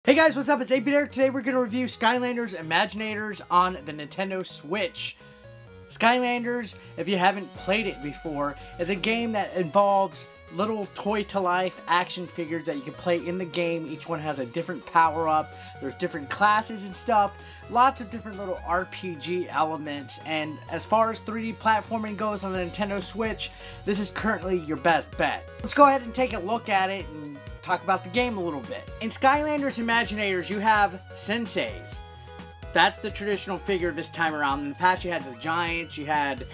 Hey guys, what's up? It's 8-Bit Eric. Today we're going to review Skylanders Imaginators on the Nintendo Switch. Skylanders, if you haven't played it before, is a game that involves little toy-to-life action figures that you can play in the game. Each one has a different power-up. There's different classes and stuff. Lots of different little RPG elements. And as far as 3D platforming goes on the Nintendo Switch, this is currently your best bet. Let's go ahead and take a look at it and talk about the game a little bit. In Skylanders Imaginators, you have Senseis. That's the traditional figure this time around. In the past, you had the Giants, you had,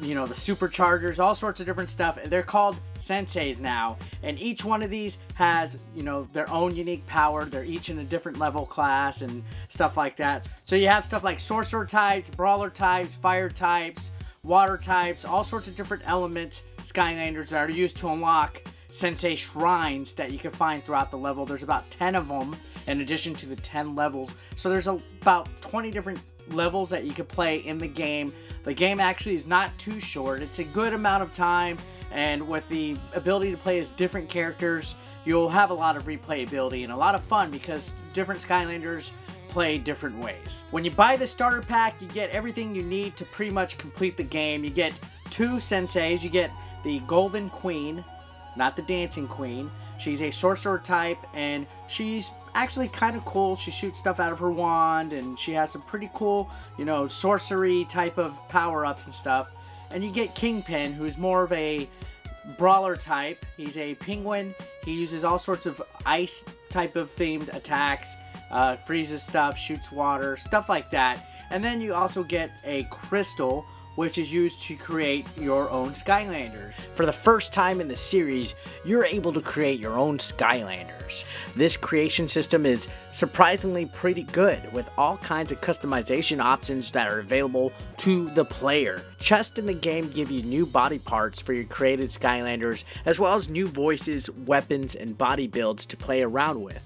you know, the Superchargers, all sorts of different stuff. They're called Senseis now, and each one of these has, you know, their own unique power. They're each in a different level class and stuff like that. So you have stuff like sorcerer types, brawler types, fire types, water types, all sorts of different elements, Skylanders, that are used to unlock Sensei shrines that you can find throughout the level. There's about 10 of them in addition to the 10 levels. So there's about 20 different levels that you can play in the game. The game actually is not too short. It's a good amount of time, and with the ability to play as different characters, you'll have a lot of replayability and a lot of fun because different Skylanders play different ways. When you buy the starter pack, you get everything you need to pretty much complete the game. You get 2 Senseis. You get the Golden Queen, not the Dancing Queen. She's a sorcerer type, and she's actually kind of cool. She shoots stuff out of her wand, and she has some pretty cool, you know, sorcery type of power-ups and stuff. And you get Kingpin, who's more of a brawler type. He's a penguin. He uses all sorts of ice type of themed attacks, freezes stuff, shoots water, stuff like that. And then you also get a crystal, which is used to create your own Skylanders. For the first time in the series, you're able to create your own Skylanders. This creation system is surprisingly pretty good, with all kinds of customization options that are available to the player. Chests in the game give you new body parts for your created Skylanders, as well as new voices, weapons, and body builds to play around with.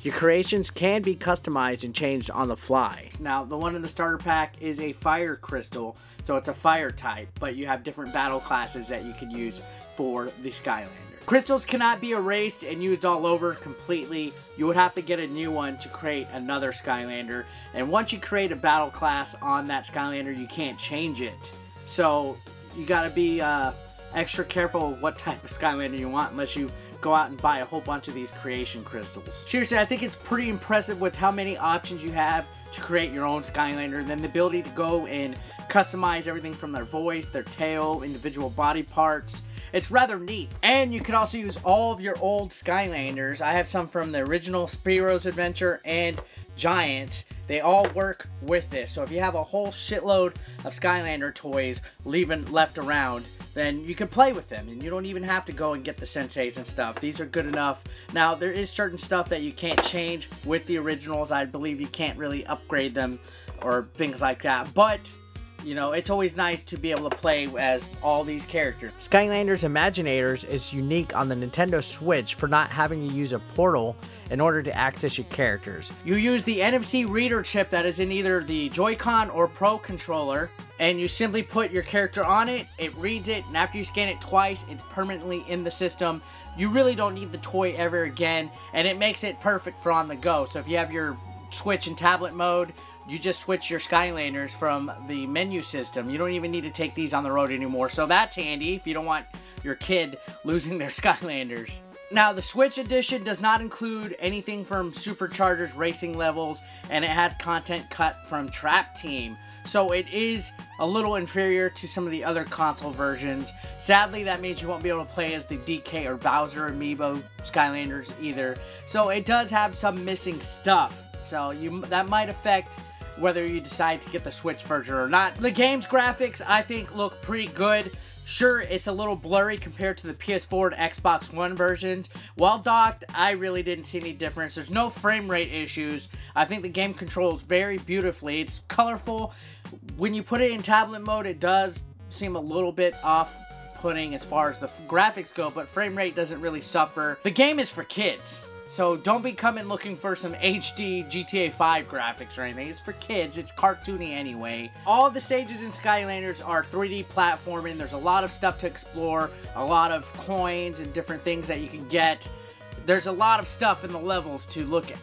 Your creations can be customized and changed on the fly. Now, the one in the starter pack is a fire crystal, so it's a fire type, but you have different battle classes that you can use for the Skylander. Crystals cannot be erased and used all over completely. You would have to get a new one to create another Skylander, and once you create a battle class on that Skylander, you can't change it. So you gotta be extra careful of what type of Skylander you want, unless you go out and buy a whole bunch of these creation crystals. Seriously, I think it's pretty impressive with how many options you have to create your own Skylander, and then the ability to go and customize everything from their voice, their tail, individual body parts. It's rather neat. And you can also use all of your old Skylanders. I have some from the original Spiro's Adventure and Giants. They all work with this. So if you have a whole shitload of Skylander toys left around, then you can play with them, and you don't even have to go and get the Senseis and stuff. These are good enough. Now, there is certain stuff that you can't change with the originals. I believe you can't really upgrade them or things like that, but you know, it's always nice to be able to play as all these characters. Skylanders Imaginators is unique on the Nintendo Switch for not having to use a portal in order to access your characters. You use the NFC reader chip that is in either the Joy-Con or Pro controller, and you simply put your character on it, it reads it, and after you scan it twice, it's permanently in the system. You really don't need the toy ever again, and it makes it perfect for on the go. So if you have your Switch in tablet mode, you just switch your Skylanders from the menu system. You don't even need to take these on the road anymore. So that's handy if you don't want your kid losing their Skylanders. Now, the Switch edition does not include anything from Superchargers racing levels, and it has content cut from Trap Team. So it is a little inferior to some of the other console versions. Sadly, that means you won't be able to play as the DK or Bowser Amiibo Skylanders either. So it does have some missing stuff. So that might affect whether you decide to get the Switch version or not. The game's graphics, I think, look pretty good. Sure, it's a little blurry compared to the PS4 and Xbox One versions. While docked, I really didn't see any difference. There's no frame rate issues. I think the game controls very beautifully. It's colorful. When you put it in tablet mode, it does seem a little bit off-putting as far as the graphics go, but frame rate doesn't really suffer. The game is for kids. So don't be coming looking for some HD GTA 5 graphics or anything. It's for kids. It's cartoony anyway. All of the stages in Skylanders are 3D platforming. There's a lot of stuff to explore, a lot of coins and different things that you can get. there's a lot of stuff in the levels to look at.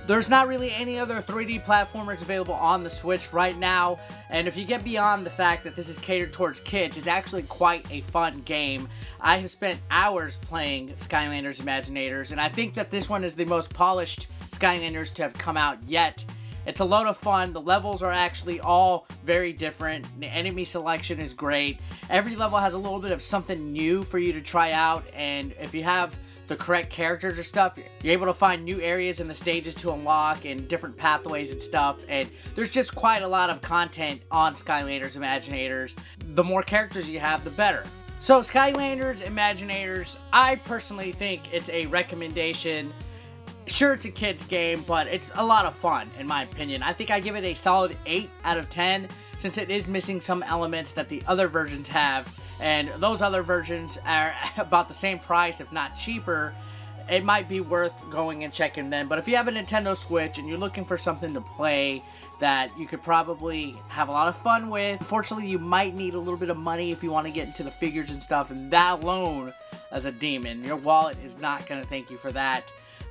There's not really any other 3D platformers available on the Switch right now, and if you get beyond the fact that this is catered towards kids, it's actually quite a fun game. I have spent hours playing Skylanders Imaginators, and I think that this one is the most polished Skylanders to have come out yet. It's a load of fun. The levels are actually all very different. The enemy selection is great. Every level has a little bit of something new for you to try out, and if you have the correct characters or stuff, you're able to find new areas in the stages to unlock and different pathways and stuff, and there's just quite a lot of content on Skylanders Imaginators. The more characters you have, the better. So Skylanders Imaginators, I personally think it's a recommendation. Sure, it's a kid's game, but it's a lot of fun, in my opinion. I think I give it a solid 8 out of 10, since it is missing some elements that the other versions have, and those other versions are about the same price, if not cheaper. It might be worth going and checking them. But if you have a Nintendo Switch and you're looking for something to play that you could probably have a lot of fun with, unfortunately you might need a little bit of money if you want to get into the figures and stuff, and that alone is a demon. Your wallet is not going to thank you for that.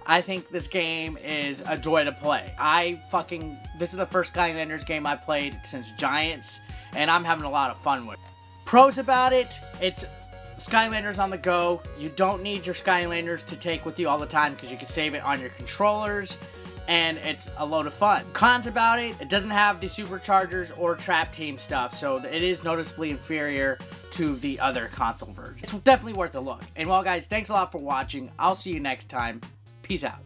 I think this game is a joy to play. This is the first Skylanders game I played since Giants, and I'm having a lot of fun with it. Pros about it, it's Skylanders on the go. You don't need your Skylanders to take with you all the time because you can save it on your controllers, and it's a load of fun. Cons about it, it doesn't have the superchargers or trap team stuff, so it is noticeably inferior to the other console version. It's definitely worth a look. And well guys, thanks a lot for watching. I'll see you next time. Peace out.